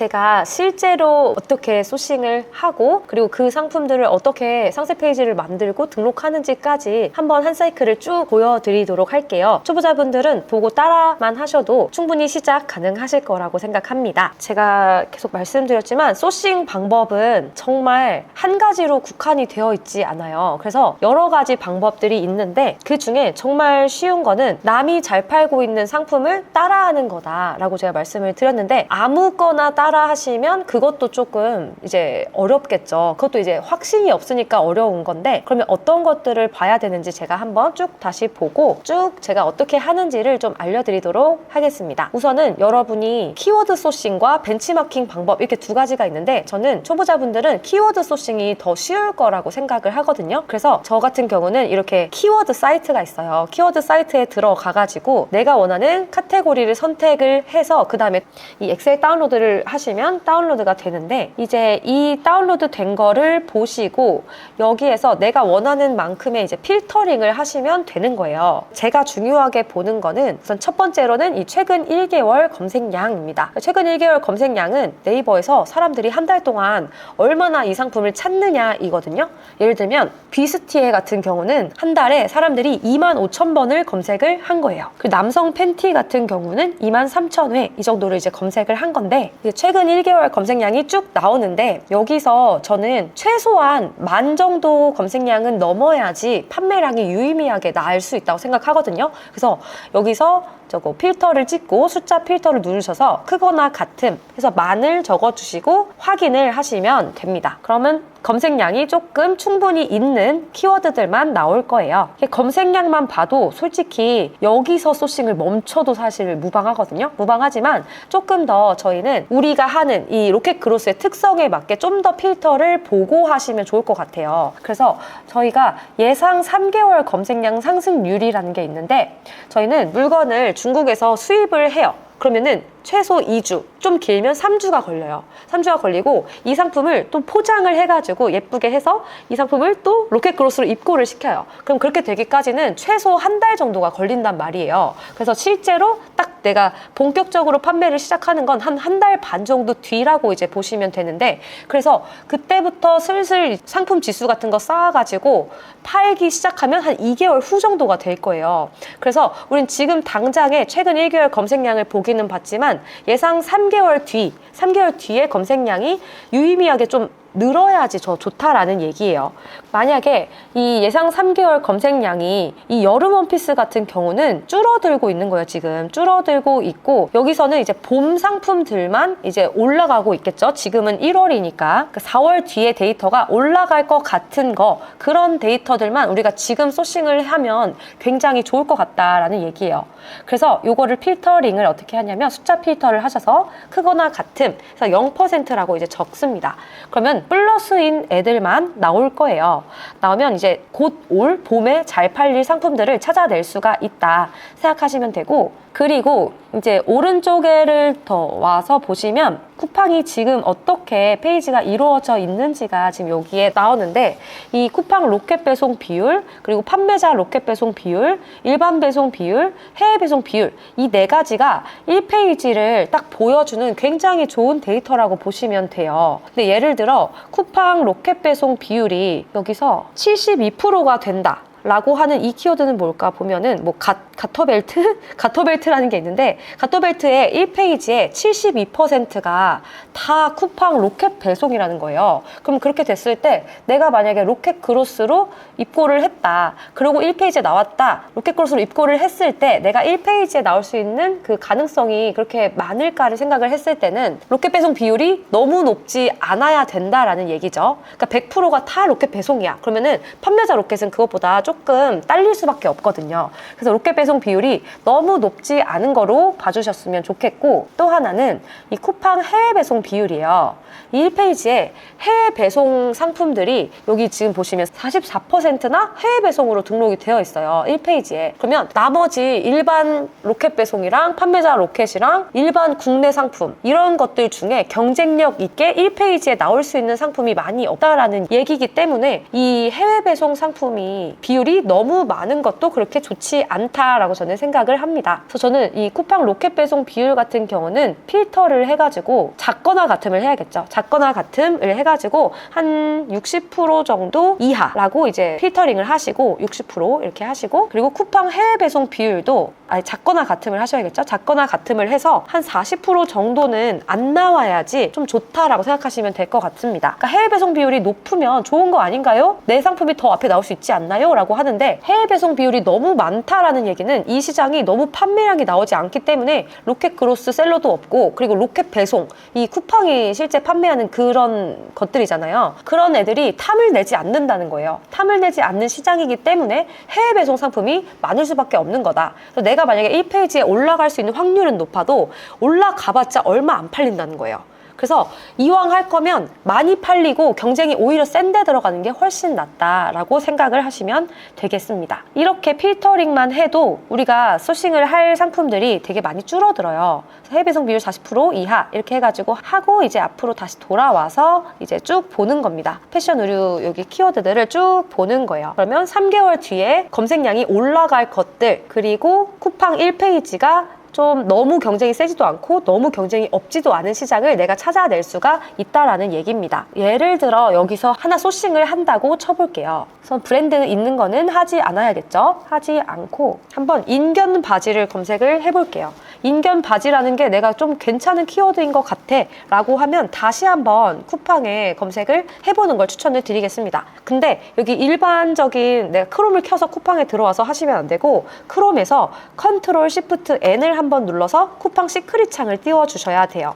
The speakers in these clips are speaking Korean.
제가 실제로 어떻게 소싱을 하고 그리고 그 상품들을 어떻게 상세 페이지를 만들고 등록하는지까지 한번 한 사이클을 쭉 보여드리도록 할게요. 초보자분들은 보고 따라만 하셔도 충분히 시작 가능하실 거라고 생각합니다. 제가 계속 말씀드렸지만 소싱 방법은 정말 한 가지로 국한이 되어 있지 않아요. 그래서 여러 가지 방법들이 있는데 그 중에 정말 쉬운 거는 남이 잘 팔고 있는 상품을 따라하는 거다라고 제가 말씀을 드렸는데 아무거나 따라 하시면 그것도 조금 이제 어렵겠죠. 그것도 이제 확신이 없으니까 어려운 건데 그러면 어떤 것들을 봐야 되는지 제가 한번 쭉 다시 보고 쭉 제가 어떻게 하는지를 좀 알려드리도록 하겠습니다. 우선은 여러분이 키워드 소싱과 벤치마킹 방법 이렇게 두 가지가 있는데 저는 초보자분들은 키워드 소싱이 더 쉬울 거라고 생각을 하거든요. 그래서 저 같은 경우는 이렇게 키워드 사이트가 있어요. 키워드 사이트에 들어가가지고 내가 원하는 카테고리를 선택을 해서 그 다음에 이 엑셀 다운로드를 하시면 다운로드가 되는데 이제 이 다운로드 된 거를 보시고 여기에서 내가 원하는 만큼의 이제 필터링을 하시면 되는 거예요. 제가 중요하게 보는 거는 우선 첫 번째로는 이 최근 1개월 검색량입니다. 최근 1개월 검색량은 네이버에서 사람들이 한 달 동안 얼마나 이 상품을 찾느냐 이거든요. 예를 들면 비스티에 같은 경우는 한 달에 사람들이 25,000번을 검색을 한 거예요. 그리고 남성 팬티 같은 경우는 23,000회 이 정도를 이제 검색을 한 건데 최근 1개월 검색량이 쭉 나오는데 여기서 저는 최소한 10,000 정도 검색량은 넘어야지 판매량이 유의미하게 나을 수 있다고 생각하거든요. 그래서 여기서 저거 필터를 찍고 숫자 필터를 누르셔서 크거나 같음 해서 만을 적어주시고 확인을 하시면 됩니다. 그러면 검색량이 조금 충분히 있는 키워드들만 나올 거예요. 검색량만 봐도 솔직히 여기서 소싱을 멈춰도 사실 무방하거든요. 무방하지만 조금 더 저희는 우리가 하는 이 로켓 그로스의 특성에 맞게 좀 더 필터를 보고 하시면 좋을 것 같아요. 그래서 저희가 예상 3개월 검색량 상승률이라는 게 있는데 저희는 물건을 중국에서 수입을 해요. 그러면은 최소 2주, 좀 길면 3주가 걸려요. 3주가 걸리고 이 상품을 또 포장을 해가지고 예쁘게 해서 이 상품을 또 로켓 그로스로 입고를 시켜요. 그럼 그렇게 되기까지는 최소 한 달 정도가 걸린단 말이에요. 그래서 실제로 딱 내가 본격적으로 판매를 시작하는 건 한 달 반 정도 뒤라고 이제 보시면 되는데 그래서 그때부터 슬슬 상품 지수 같은 거 쌓아가지고 팔기 시작하면 한 2개월 후 정도가 될 거예요. 그래서 우린 지금 당장에 최근 1개월 검색량을 보기는 봤지만 예상 3개월 뒤에 검색량이 유의미하게 좀 늘어야지 더 좋다라는 얘기예요. 만약에 이 예상 3개월 검색량이 이 여름 원피스 같은 경우는 줄어들고 있는 거예요. 지금 줄어들고 있고 여기서는 이제 봄 상품들만 이제 올라가고 있겠죠. 지금은 1월이니까 4월 뒤에 데이터가 올라갈 것 같은 거 그런 데이터들만 우리가 지금 소싱을 하면 굉장히 좋을 것 같다라는 얘기예요. 그래서 요거를 필터링을 어떻게 하냐면 숫자 필터를 하셔서 크거나 같음 그래서 0%라고 이제 적습니다. 그러면 플러스인 애들만 나올 거예요. 나오면 이제 곧 올 봄에 잘 팔릴 상품들을 찾아낼 수가 있다 생각하시면 되고 그리고 이제 오른쪽에를 더 와서 보시면 쿠팡이 지금 어떻게 페이지가 이루어져 있는지가 지금 여기에 나오는데 이 쿠팡 로켓 배송 비율 그리고 판매자 로켓 배송 비율 일반 배송 비율 해외 배송 비율 이 네 가지가 1페이지를 딱 보여주는 굉장히 좋은 데이터라고 보시면 돼요. 근데 예를 들어 쿠팡 로켓 배송 비율이 여기서 72%가 된다 라고 하는 이 키워드는 뭘까 보면은 뭐 가터벨트? 가터벨트라는 게 있는데 가터벨트의 1페이지에 72%가 다 쿠팡 로켓 배송이라는 거예요. 그럼 그렇게 됐을 때 내가 만약에 로켓 그로스로 입고를 했다. 그리고 1페이지에 나왔다. 로켓 그로스로 입고를 했을 때 내가 1페이지에 나올 수 있는 그 가능성이 그렇게 많을까를 생각을 했을 때는 로켓 배송 비율이 너무 높지 않아야 된다라는 얘기죠. 그러니까 100%가 다 로켓 배송이야. 그러면은 판매자 로켓은 그것보다 조금 딸릴 수밖에 없거든요. 그래서 로켓 배송 비율이 너무 높지 않은 거로 봐주셨으면 좋겠고 또 하나는 이 쿠팡 해외 배송 비율이에요. 이 1페이지에 해외 배송 상품들이 여기 지금 보시면 44%나 해외 배송으로 등록이 되어 있어요. 1페이지에. 그러면 나머지 일반 로켓 배송이랑 판매자 로켓이랑 일반 국내 상품 이런 것들 중에 경쟁력 있게 1페이지에 나올 수 있는 상품이 많이 없다라는 얘기이기 때문에 이 해외 배송 상품이 비율 비율이 너무 많은 것도 그렇게 좋지 않다라고 저는 생각을 합니다. 그래서 저는 이 쿠팡 로켓 배송 비율 같은 경우는 필터를 해가지고 작거나 같음을 해야겠죠. 작거나 같음을 해가지고 한 60% 정도 이하라고 이제 필터링을 하시고 60% 이렇게 하시고, 그리고 쿠팡 해외 배송 비율도 작거나 같음을 하셔야겠죠. 작거나 같음을 해서 한 40% 정도는 안 나와야지 좀 좋다라고 생각하시면 될 것 같습니다. 그러니까 해외 배송 비율이 높으면 좋은 거 아닌가요? 내 상품이 더 앞에 나올 수 있지 않나요? 라고 하는데, 해외 배송 비율이 너무 많다라는 얘기는 이 시장이 너무 판매량이 나오지 않기 때문에 로켓 그로스 셀러도 없고, 그리고 로켓 배송, 이 쿠팡이 실제 판매하는 그런 것들이잖아요. 그런 애들이 탐을 내지 않는다는 거예요. 탐을 내지 않는 시장이기 때문에 해외 배송 상품이 많을 수밖에 없는 거다. 그래서 내가 만약에 1페이지에 올라갈 수 있는 확률은 높아도 올라가봤자 얼마 안 팔린다는 거예요. 그래서 이왕 할 거면 많이 팔리고 경쟁이 오히려 센 데 들어가는 게 훨씬 낫다라고 생각을 하시면 되겠습니다. 이렇게 필터링만 해도 우리가 소싱을 할 상품들이 되게 많이 줄어들어요. 해외 배송 비율 40% 이하 이렇게 해가지고 하고, 이제 앞으로 다시 돌아와서 이제 쭉 보는 겁니다. 패션, 의류 여기 키워드들을 쭉 보는 거예요. 그러면 3개월 뒤에 검색량이 올라갈 것들, 그리고 쿠팡 1페이지가 좀 너무 경쟁이 세지도 않고 너무 경쟁이 없지도 않은 시장을 내가 찾아낼 수가 있다라는 얘기입니다. 예를 들어 여기서 하나 소싱을 한다고 쳐볼게요. 그래서 브랜드 있는 거는 하지 않아야겠죠? 하지 않고 한번 인견 바지를 검색을 해볼게요. 인견 바지라는 게 내가 좀 괜찮은 키워드인 것 같아 라고 하면 다시 한번 쿠팡에 검색을 해보는 걸 추천을 드리겠습니다. 근데 여기 일반적인 내가 크롬을 켜서 쿠팡에 들어와서 하시면 안 되고, 크롬에서 컨트롤 시프트 N을 한번 눌러서 쿠팡 시크릿 창을 띄워주셔야 돼요.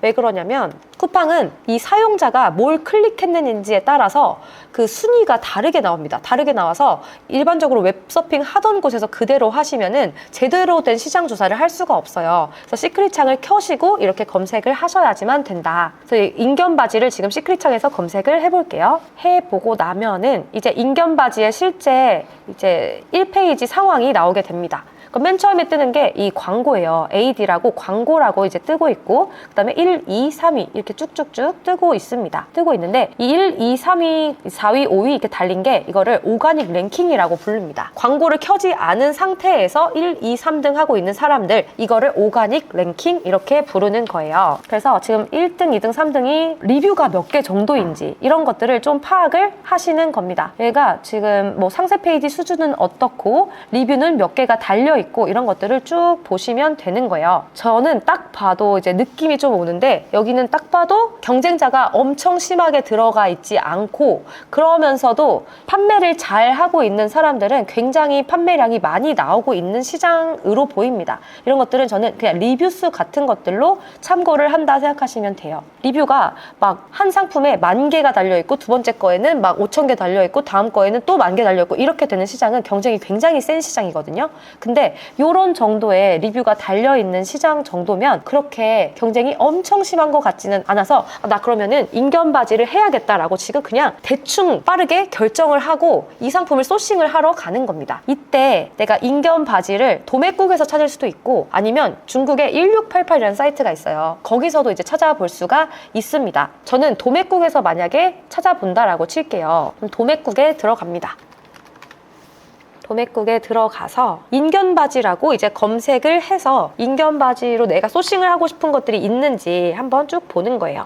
왜 그러냐면 쿠팡은 이 사용자가 뭘 클릭했는지에 따라서 그 순위가 다르게 나옵니다. 다르게 나와서 일반적으로 웹서핑 하던 곳에서 그대로 하시면은 제대로 된 시장 조사를 할 수가 없어요. 그래서 시크릿 창을 켜시고 이렇게 검색을 하셔야지만 된다. 그래서 인견 바지를 지금 시크릿 창에서 검색을 해볼게요. 해보고 나면은 이제 인견 바지의 실제 이제 1페이지 상황이 나오게 됩니다. 맨 처음에 뜨는 게 이 광고예요. AD라고 광고라고 이제 뜨고 있고, 그 다음에 1, 2, 3위 이렇게 쭉쭉쭉 뜨고 있습니다. 뜨고 있는데 이 1, 2, 3위, 4위, 5위 이렇게 달린 게 이거를 오가닉 랭킹이라고 부릅니다. 광고를 켜지 않은 상태에서 1, 2, 3등 하고 있는 사람들, 이거를 오가닉 랭킹 이렇게 부르는 거예요. 그래서 지금 1등, 2등, 3등이 리뷰가 몇 개 정도인지 이런 것들을 좀 파악을 하시는 겁니다. 얘가 지금 뭐 상세 페이지 수준은 어떻고 리뷰는 몇 개가 달려 있고 이런 것들을 쭉 보시면 되는 거예요. 저는 딱 봐도 이제 느낌이 좀 오는데, 여기는 딱 봐도 경쟁자가 엄청 심하게 들어가 있지 않고, 그러면서도 판매를 잘 하고 있는 사람들은 굉장히 판매량이 많이 나오고 있는 시장으로 보입니다. 이런 것들은 저는 그냥 리뷰수 같은 것들로 참고를 한다 생각하시면 돼요. 리뷰가 막 한 상품에 10,000개가 달려있고, 두 번째 거에는 막 5,000개 달려있고, 다음 거에는 또 10,000개 달려있고, 이렇게 되는 시장은 경쟁이 굉장히 센 시장이거든요. 근데 요런 정도의 리뷰가 달려있는 시장 정도면 그렇게 경쟁이 엄청 심한 것 같지는 않아서, 나 그러면은 인견 바지를 해야겠다라고 지금 그냥 대충 빠르게 결정을 하고 이 상품을 소싱을 하러 가는 겁니다. 이때 내가 인견 바지를 도매국에서 찾을 수도 있고, 아니면 중국에 1688이라는 사이트가 있어요. 거기서도 이제 찾아볼 수가 있습니다. 저는 도매국에서 만약에 찾아본다라고 칠게요. 그럼 도매국에 들어갑니다. 도매국에 들어가서 인견 바지라고 이제 검색을 해서 인견 바지로 내가 소싱을 하고 싶은 것들이 있는지 한번 쭉 보는 거예요.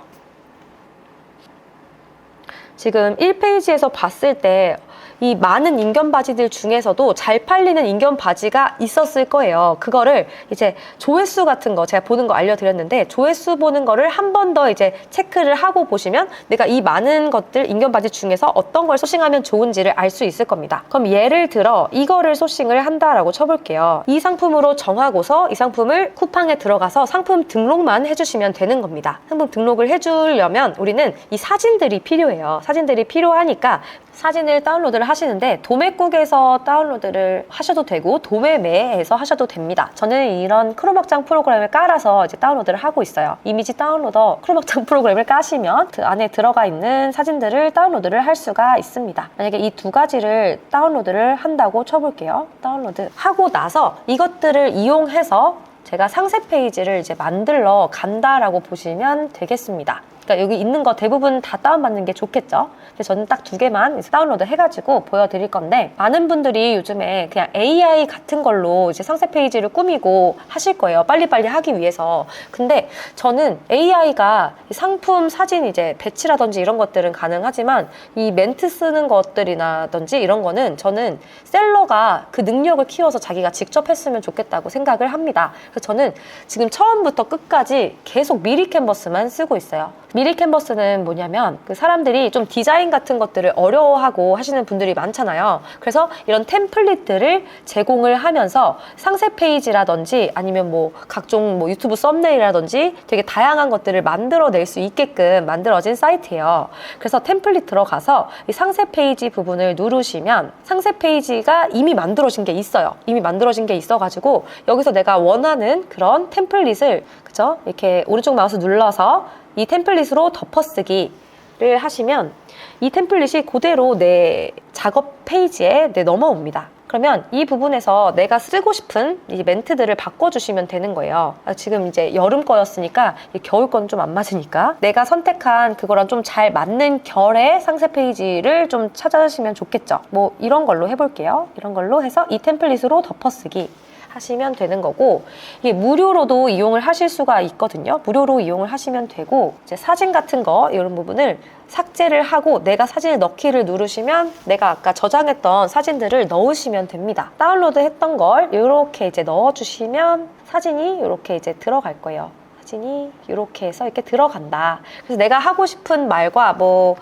지금 1페이지에서 봤을 때 이 많은 인견 바지들 중에서도 잘 팔리는 인견 바지가 있었을 거예요. 그거를 이제 조회수 같은 거 제가 보는 거 알려드렸는데, 조회수 보는 거를 한 번 더 이제 체크를 하고 보시면 내가 이 많은 것들 인견 바지 중에서 어떤 걸 소싱하면 좋은지를 알 수 있을 겁니다. 그럼 예를 들어 이거를 소싱을 한다라고 쳐볼게요. 이 상품으로 정하고서 이 상품을 쿠팡에 들어가서 상품 등록만 해주시면 되는 겁니다. 상품 등록을 해주려면 우리는 이 사진들이 필요해요. 사진들이 필요하니까 사진을 다운로드를 하시는데 도매국에서 다운로드를 하셔도 되고 도매매에서 하셔도 됩니다. 저는 이런 크롬 확장 프로그램을 깔아서 이제 다운로드를 하고 있어요. 이미지 다운로더 크롬 확장 프로그램을 까시면 그 안에 들어가 있는 사진들을 다운로드를 할 수가 있습니다. 만약에 이 두 가지를 다운로드를 한다고 쳐볼게요. 다운로드 하고 나서 이것들을 이용해서 제가 상세 페이지를 이제 만들러 간다라고 보시면 되겠습니다. 그러니까 여기 있는 거 대부분 다 다운받는 게 좋겠죠. 근데 저는 딱 2개만 다운로드 해가지고 보여드릴 건데, 많은 분들이 요즘에 그냥 AI 같은 걸로 이제 상세 페이지를 꾸미고 하실 거예요. 빨리빨리 하기 위해서. 근데 저는 AI가 상품 사진 이제 배치라든지 이런 것들은 가능하지만 이 멘트 쓰는 것들이라든지 이런 거는 저는 셀러가 그 능력을 키워서 자기가 직접 했으면 좋겠다고 생각을 합니다. 그래서 저는 지금 처음부터 끝까지 계속 미리 캔버스만 쓰고 있어요. 미리 캔버스는 뭐냐면 그 사람들이 좀 디자인 같은 것들을 어려워하고 하시는 분들이 많잖아요. 그래서 이런 템플릿들을 제공을 하면서 상세 페이지라든지 아니면 뭐 각종 뭐 유튜브 썸네일이라든지 되게 다양한 것들을 만들어낼 수 있게끔 만들어진 사이트예요. 그래서 템플릿 들어가서 이 상세 페이지 부분을 누르시면 상세 페이지가 이미 만들어진 게 있어요. 이미 만들어진 게 있어가지고 여기서 내가 원하는 그런 템플릿을, 그죠? 이렇게 오른쪽 마우스 눌러서 이 템플릿으로 덮어쓰기를 하시면 이 템플릿이 그대로 내 작업 페이지에 넘어옵니다. 그러면 이 부분에서 내가 쓰고 싶은 이 멘트들을 바꿔주시면 되는 거예요. 지금 이제 여름 거였으니까 겨울 건 좀 안 맞으니까 내가 선택한 그거랑 좀 잘 맞는 결의 상세 페이지를 좀 찾아주시면 좋겠죠. 뭐 이런 걸로 해볼게요. 이런 걸로 해서 이 템플릿으로 덮어쓰기 하시면 되는 거고, 이게 무료로도 이용을 하실 수가 있거든요. 무료로 이용을 하시면 되고, 이제 사진 같은 거 이런 부분을 삭제를 하고 내가 사진을 넣기를 누르시면 내가 아까 저장했던 사진들을 넣으시면 됩니다. 다운로드 했던 걸 이렇게 이제 넣어주시면 사진이 이렇게 이제 들어갈 거예요. 사진이 이렇게 해서 이렇게 들어간다. 그래서 내가 하고 싶은 말과 뭐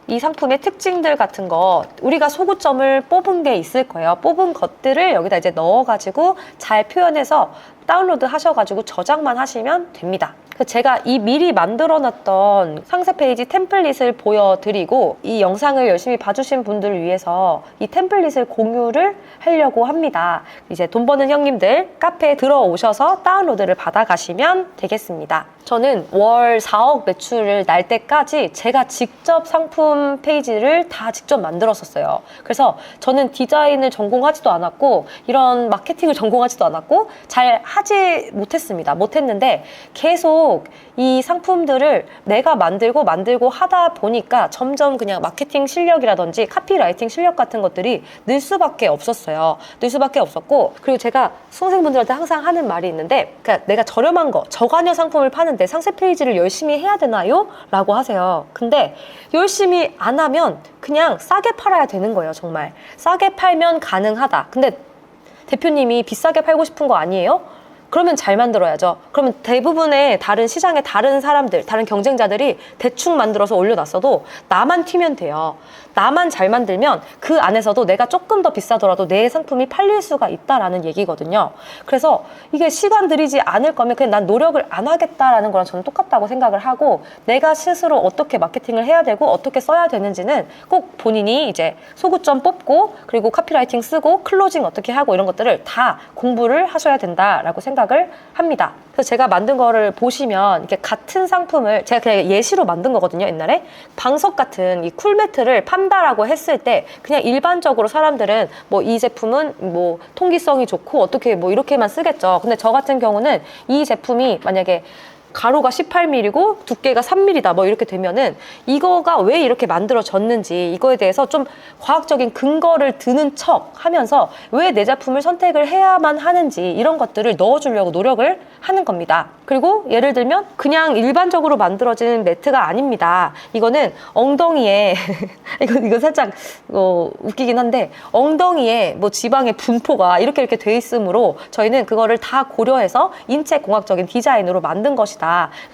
이 상품의 특징들 같은 거 우리가 소구점을 뽑은 게 있을 거예요. 뽑은 것들을 여기다 이제 넣어가지고 잘 표현해서 다운로드 하셔가지고 저장만 하시면 됩니다. 제가 이 미리 만들어놨던 상세 페이지 템플릿을 보여드리고 이 영상을 열심히 봐주신 분들을 위해서 이 템플릿을 공유를 하려고 합니다. 이제 돈 버는 형님들 카페에 들어오셔서 다운로드를 받아가시면 되겠습니다. 저는 월 4억 매출을 날 때까지 제가 직접 상품 페이지를 다 직접 만들었었어요. 그래서 저는 디자인을 전공하지도 않았고 이런 마케팅을 전공하지도 않았고 잘 하지 못했는데 계속 이 상품들을 내가 만들고 하다 보니까 점점 그냥 마케팅 실력이라든지 카피라이팅 실력 같은 것들이 늘 수밖에 없었어요. 늘 수밖에 없었고, 그리고 제가 수강생분들한테 항상 하는 말이 있는데, 그러니까 내가 저렴한 거, 저가녀 상품을 파는데 상세 페이지를 열심히 해야 되나요? 라고 하세요. 근데 열심히 안 하면 그냥 싸게 팔아야 되는 거예요. 정말 싸게 팔면 가능하다. 근데 대표님이 비싸게 팔고 싶은 거 아니에요? 그러면 잘 만들어야죠. 그러면 대부분의 다른 시장의 다른 사람들, 다른 경쟁자들이 대충 만들어서 올려놨어도 나만 튀면 돼요. 나만 잘 만들면 그 안에서도 내가 조금 더 비싸더라도 내 상품이 팔릴 수가 있다라는 얘기거든요. 그래서 이게 시간 들이지 않을 거면 그냥 난 노력을 안 하겠다라는 거랑 저는 똑같다고 생각을 하고, 내가 스스로 어떻게 마케팅을 해야 되고 어떻게 써야 되는지는 꼭 본인이 이제 소구점 뽑고 그리고 카피라이팅 쓰고 클로징 어떻게 하고 이런 것들을 다 공부를 하셔야 된다라고 생각을 합니다. 그래서 제가 만든 거를 보시면 이렇게 같은 상품을 제가 그냥 예시로 만든 거거든요. 옛날에 방석 같은 이 쿨매트를 판다라고 했을 때 그냥 일반적으로 사람들은 뭐 이 제품은 뭐 통기성이 좋고 어떻게 뭐 이렇게만 쓰겠죠. 근데 저 같은 경우는 이 제품이 만약에 가로가 18mm고 두께가 3mm다 뭐 이렇게 되면은 이거가 왜 이렇게 만들어졌는지 이거에 대해서 좀 과학적인 근거를 드는 척 하면서 왜 내 제품을 선택을 해야만 하는지 이런 것들을 넣어주려고 노력을 하는 겁니다. 그리고 예를 들면 그냥 일반적으로 만들어진 매트가 아닙니다. 이거는 엉덩이에 이거 살짝 웃기긴 한데 엉덩이에 뭐 지방의 분포가 이렇게 돼 있으므로 저희는 그거를 다 고려해서 인체공학적인 디자인으로 만든 것이다.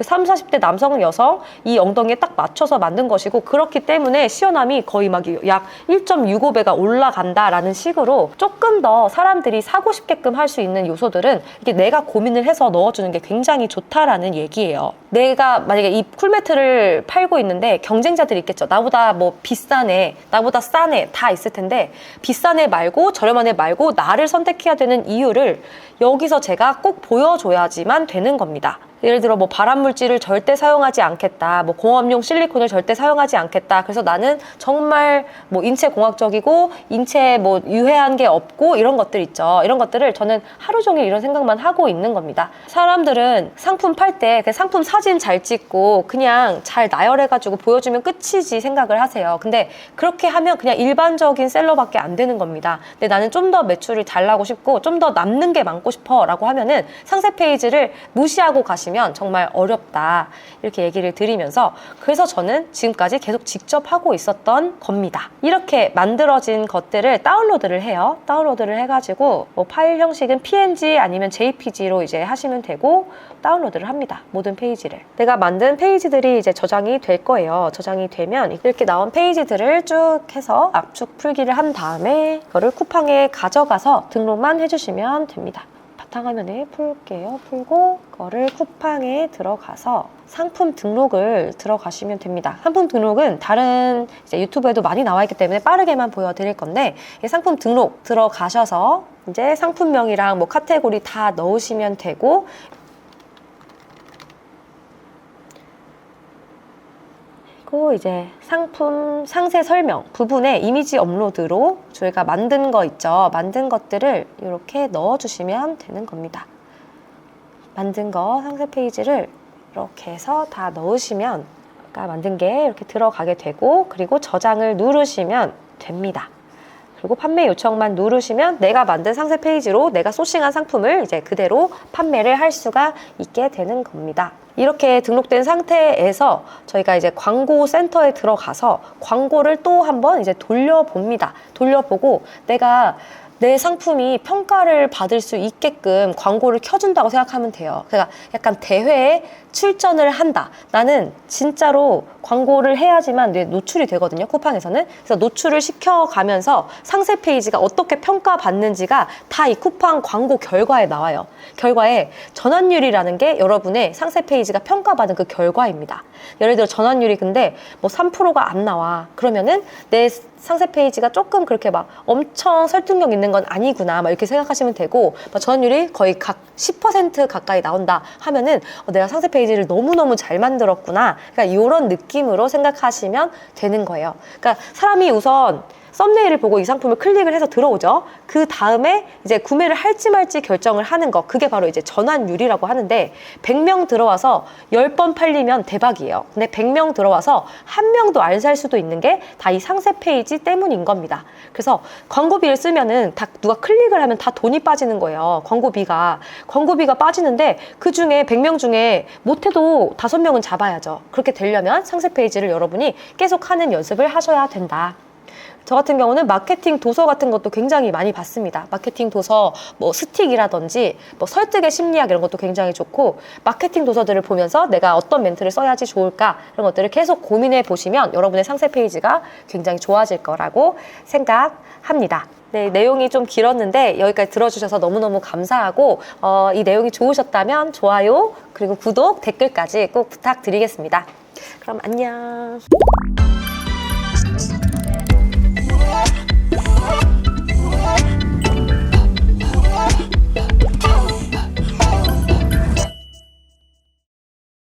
30, 40대 남성, 여성 이 엉덩이에 딱 맞춰서 만든 것이고, 그렇기 때문에 시원함이 거의 막 약 1.65배가 올라간다라는 식으로 조금 더 사람들이 사고 싶게끔 할 수 있는 요소들은 이게 내가 고민을 해서 넣어주는 게 굉장히 좋다라는 얘기예요. 내가 만약에 이 쿨매트를 팔고 있는데 경쟁자들이 있겠죠. 나보다 뭐 비싼 애, 나보다 싼 애 다 있을 텐데 비싼 애 말고 저렴한 애 말고 나를 선택해야 되는 이유를 여기서 제가 꼭 보여줘야지만 되는 겁니다. 예를 들어 뭐 발암물질을 절대 사용하지 않겠다, 뭐 공업용 실리콘을 절대 사용하지 않겠다. 그래서 나는 정말 뭐 인체 공학적이고 인체에 뭐 유해한 게 없고 이런 것들 있죠. 이런 것들을 저는 하루 종일 이런 생각만 하고 있는 겁니다. 사람들은 상품 팔 때 그 상품 사진 잘 찍고 그냥 잘 나열해가지고 보여주면 끝이지 생각을 하세요. 근데 그렇게 하면 그냥 일반적인 셀러밖에 안 되는 겁니다. 근데 나는 좀 더 매출을 잘 나고 싶고 좀 더 남는 게 많고 싶어 라고 하면은 상세 페이지를 무시하고 가시면 정말 어렵다, 이렇게 얘기를 드리면서, 그래서 저는 지금까지 계속 직접 하고 있었던 겁니다. 이렇게 만들어진 것들을 다운로드를 해요. 다운로드를 해가지고 뭐 파일 형식은 PNG 아니면 JPG로 이제 하시면 되고 다운로드를 합니다. 모든 페이지를. 내가 만든 페이지들이 이제 저장이 될 거예요. 저장이 되면 이렇게 나온 페이지들을 쭉 해서 압축 풀기를 한 다음에 이거를 쿠팡에 가져가서 등록만 해주시면 됩니다. 바탕화면에 풀게요. 풀고 그거를 쿠팡에 들어가서 상품 등록을 들어가시면 됩니다. 상품 등록은 다른 이제 유튜브에도 많이 나와 있기 때문에 빠르게만 보여드릴 건데, 이 상품 등록 들어가셔서 이제 상품명이랑 뭐 카테고리 다 넣으시면 되고, 그리고 이제 상품 상세 설명 부분에 이미지 업로드로 저희가 만든 거 있죠. 만든 것들을 이렇게 넣어주시면 되는 겁니다. 만든 거 상세 페이지를 이렇게 해서 다 넣으시면 아까 만든 게 이렇게 들어가게 되고, 그리고 저장을 누르시면 됩니다. 그리고 판매 요청만 누르시면 내가 만든 상세 페이지로 내가 소싱한 상품을 이제 그대로 판매를 할 수가 있게 되는 겁니다. 이렇게 등록된 상태에서 저희가 이제 광고 센터에 들어가서 광고를 또 한번 이제 돌려봅니다. 돌려보고 내가 내 상품이 평가를 받을 수 있게끔 광고를 켜준다고 생각하면 돼요. 그러니까 약간 대회에 출전을 한다. 나는 진짜로 광고를 해야지만 내 노출이 되거든요. 쿠팡에서는. 그래서 노출을 시켜가면서 상세 페이지가 어떻게 평가받는지가 다 이 쿠팡 광고 결과에 나와요. 결과에 전환율이라는 게 여러분의 상세 페이지가 평가받은 그 결과입니다. 예를 들어 전환율이 근데 뭐 3%가 안 나와. 그러면은 내 상세 페이지가 조금 그렇게 막 엄청 설득력 있는 건 아니구나, 막 이렇게 생각하시면 되고, 막 전환율이 거의 각 10% 가까이 나온다 하면은 내가 상세 페이지를 너무너무 잘 만들었구나. 그러니까 이런 느낌으로 생각하시면 되는 거예요. 그러니까 사람이 우선 썸네일을 보고 이 상품을 클릭을 해서 들어오죠. 그 다음에 이제 구매를 할지 말지 결정을 하는 거, 그게 바로 이제 전환율이라고 하는데, 100명 들어와서 10번 팔리면 대박이에요. 근데 100명 들어와서 한 명도 안 살 수도 있는 게 다 이 상세 페이지 때문인 겁니다. 그래서 광고비를 쓰면은 다 누가 클릭을 하면 다 돈이 빠지는 거예요. 광고비가 빠지는데 그 중에 100명 중에 못해도 5명은 잡아야죠. 그렇게 되려면 상세 페이지를 여러분이 계속 하는 연습을 하셔야 된다. 저 같은 경우는 마케팅 도서 같은 것도 굉장히 많이 봤습니다. 마케팅 도서, 뭐 스틱이라든지 뭐 설득의 심리학 이런 것도 굉장히 좋고, 마케팅 도서들을 보면서 내가 어떤 멘트를 써야지 좋을까 이런 것들을 계속 고민해 보시면 여러분의 상세 페이지가 굉장히 좋아질 거라고 생각합니다. 네, 내용이 좀 길었는데 여기까지 들어주셔서 너무너무 감사하고, 이 내용이 좋으셨다면 좋아요, 그리고 구독, 댓글까지 꼭 부탁드리겠습니다. 그럼 안녕.